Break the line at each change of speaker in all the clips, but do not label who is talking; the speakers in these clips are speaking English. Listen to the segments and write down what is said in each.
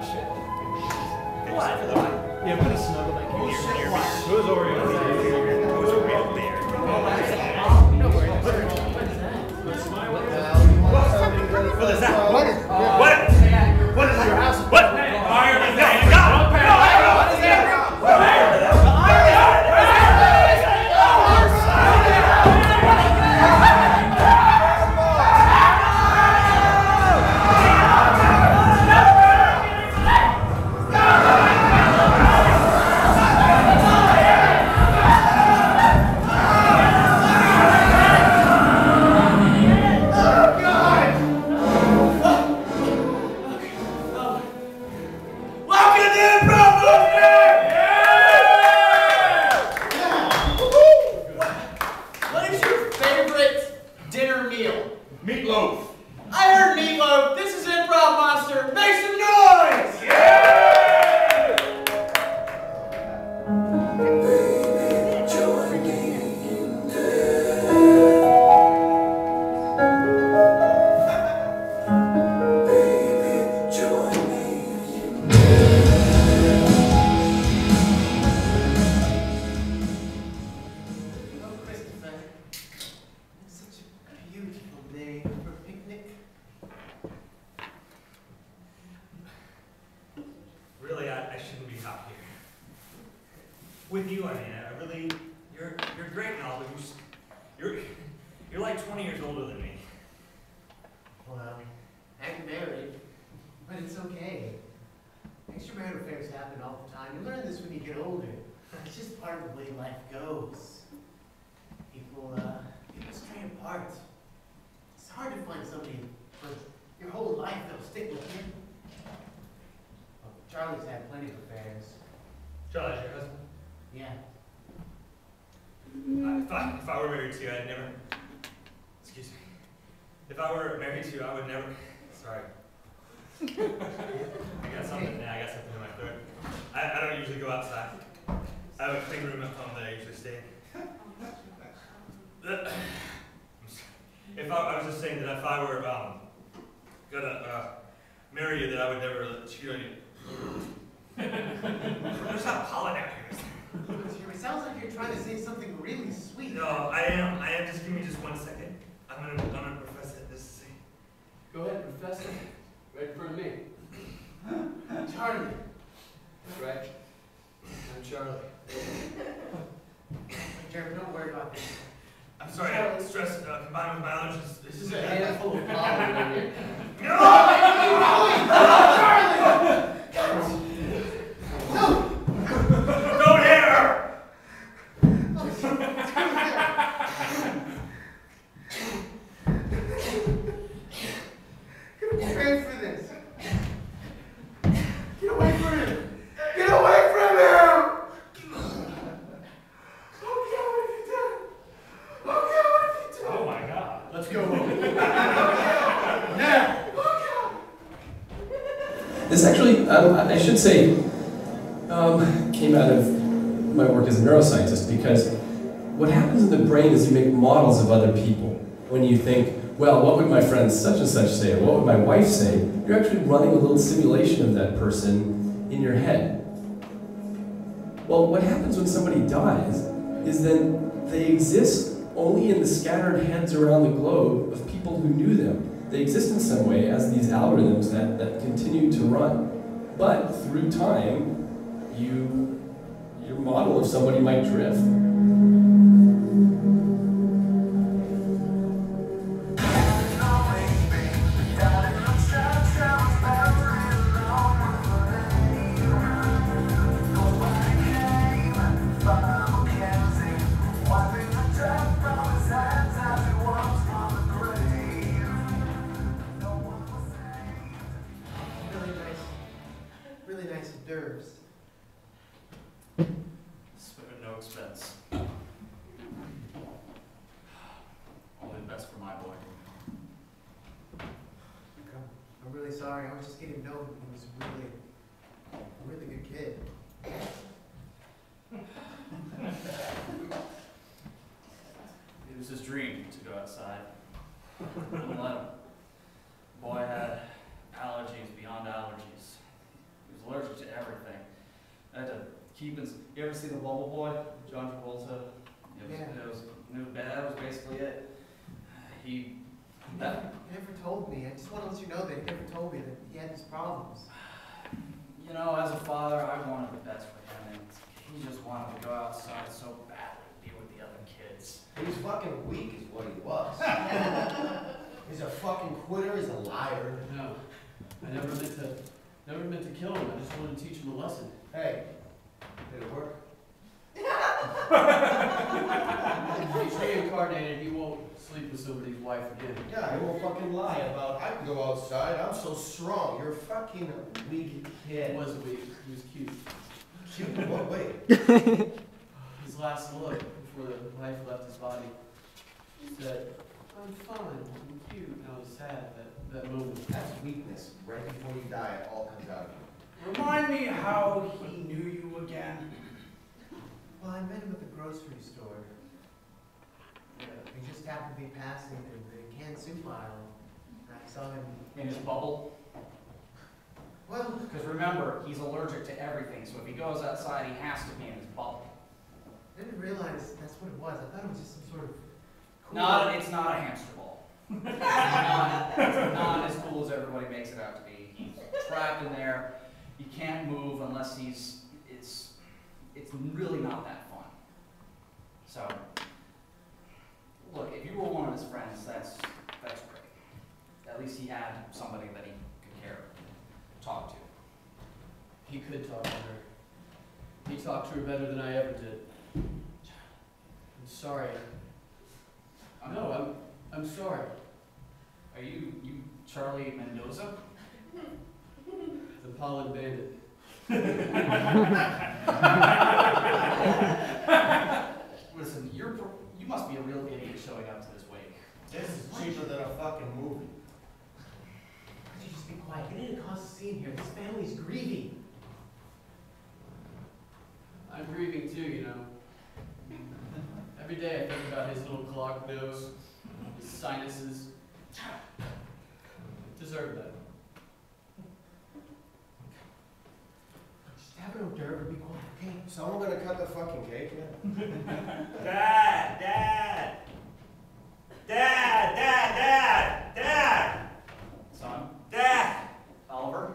What? Yeah, pretty snuggled like you. Who's Oreo? Who's Oreo there? No worries. What is that? What is your house? What? Ireland. No, what is that?
Meatloaf.
I heard meatloaf. This is Improv Monster. Make some noise!
Really, I shouldn't be out here. With you, I mean, I really, you're great and all, but you're like 20 years older than me.
Well, I'm married, but it's okay. Extramarital affairs happen all the time. You learn this when you get older. It's just part of the way life goes. People stray apart. It's hard to find somebody for your whole life that'll stick with you. Well, Charlie's had plenty of affairs.
Charlie's your husband?
Yeah.
If I were married to you, I'd never, excuse me. If I were married to you, I would never, sorry. I got something in my throat. I don't usually go outside. I have a clean room at home that I usually stay in. I was just saying that if I were gonna marry you, that I would never cheat on you. There's not pollen out here.
It sounds like you're trying to say something really sweet.
No, I am. Just give me just 1 second. I'm gonna profess it. This is.
Go ahead, profess it. Right in front of me.
Charlie.
That's right. I'm Charlie.
Jeremy, don't worry about this.
I'm sorry, stress combined with my allergies.
This is a handful of pollen in here.
No!
Charlie! No!
Don't hit her!
Pray for this. Get away from him! Get away from him! Okay, what have you done? Okay, what have you done?
Oh my God. Let's go.
Now!
This actually, I should say, came out of my work as a neuroscientist, because what happens in the brain is you make models of other people. When you think, well, what would my friend such and such say, or what would my wife say, you're actually running a little simulation of that person in your head. Well, what happens when somebody dies is then they exist only in the scattered heads around the globe of people who knew them. They exist in some way as these algorithms that continue to run. But through time, your model of somebody might drift.
Really nice nerves.
Spare no expense. Only the best for my boy.
I'm really sorry. I was just getting to know him. He was a really good kid.
It was his dream to go outside. Wouldn't let him. Boy had allergies beyond allergies. You ever see The Bubble Boy? John Travolta?
Yeah.
That was basically it. He
never told me. I just want to let you know that he never told me that he had these problems.
You know, as a father, I wanted the best for him, and he just wanted to go outside so badly to be with the other kids.
He was fucking weak is what he was. He's a fucking quitter, he's a liar.
No, I never meant to kill him. I just wanted to teach him a lesson.
Hey, did it work?
He's reincarnated. He won't sleep with somebody's wife again.
Yeah, he won't fucking lie about, I can go outside, I'm so strong. You're a fucking weak
He
kid.
wasn't weak. He was cute.
Cute in what way?
His last look before the life left his body, he said, "I'm fine. I'm cute." And I was sad that moment.
That's weakness. Right before you die, it all comes out of you.
Remind me how he knew you again.
Well, I met him at the grocery store. He just happened to be passing the canned soup aisle. I saw him.
In his bubble?
Well,
Because remember, he's allergic to everything, so if he goes outside, he has to be in his bubble.
I didn't realize that's what it was. I thought it was just some sort of cool.
It's not a hamster ball. It's not as cool as everybody makes it out to be. He's trapped in there. He can't move unless it's really not that fun. So, look, if you were one of his friends, that's great. At least he had somebody that he could talk to.
He could talk to her. He talked to her better than I ever did. I'm sorry. No, I'm sorry.
Are you Charlie Mendoza?
The pollen bandit.
Listen, you must be a real idiot showing up to this wake.
This is cheaper than a fucking movie.
Why don't you just be quiet? Get in and cause a scene here. This family's grieving.
I'm grieving too, you know. Every day I think about his little clogged nose, his sinuses. Deserve that.
Just have an hors d'oeuvre and be quiet, okay?
Someone gonna cut the fucking cake yet?
Dad!
Son?
Dad!
Oliver?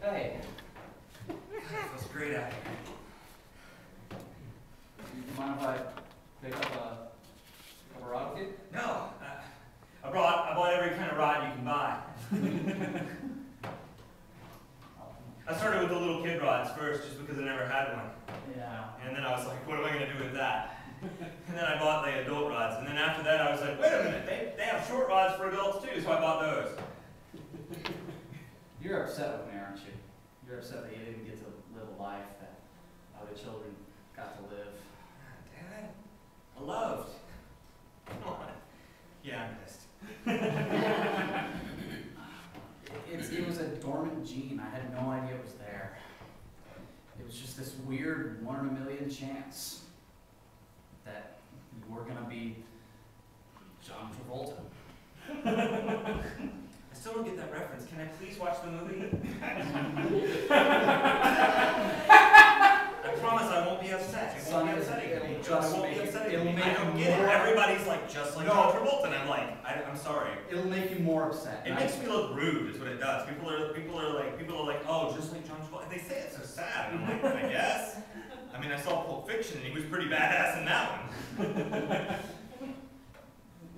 Hey.
That feels great out here.
You mind if I pick up a rod with you?
No, I bought every kind of rod you can buy. I started with the little kid rods first, just because I never had one.
Yeah.
And then I was like, what am I going to do with that? And then I bought the adult rods. And then after that, I was like, wait a minute, they have short rods for adults too, so I bought those.
You're upset with me, aren't you? You're upset that you didn't get to live a life that other children got to live.
Dad, I loved. Come on. Yeah, I'm pissed.
It was a dormant gene. I had no idea it was there. It was just this weird 1 in a million chance that you were gonna be John Travolta.
I still don't get that reference. Can I please watch the movie? I promise I won't be upset. It won't be upsetting. I don't get it. Everybody's like, just like John Travolta, and I'm like, I'm sorry.
It'll make you more upset.
It makes me look rude, is what it does. People are like, oh, just like John Travolta. They say it so sad, and I'm like, I guess. I mean, I saw Pulp Fiction, and he was pretty badass in that one.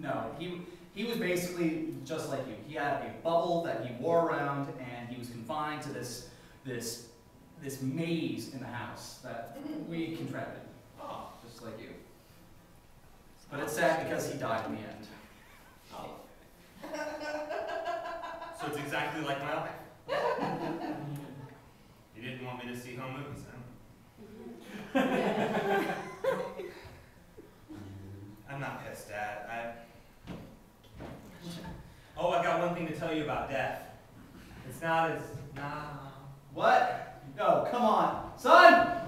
No, he was basically just like you. He had a bubble that he wore around, and he was confined to this maze in the house that we contracted.
Oh,
Just like you. But it's sad because he died in the end.
oh. So it's exactly like my life. You didn't want me to see home movies, huh? I'm not pissed, Dad. Oh, I got one thing to tell you about death. It's not as... Nah.
What? No, come on. Son!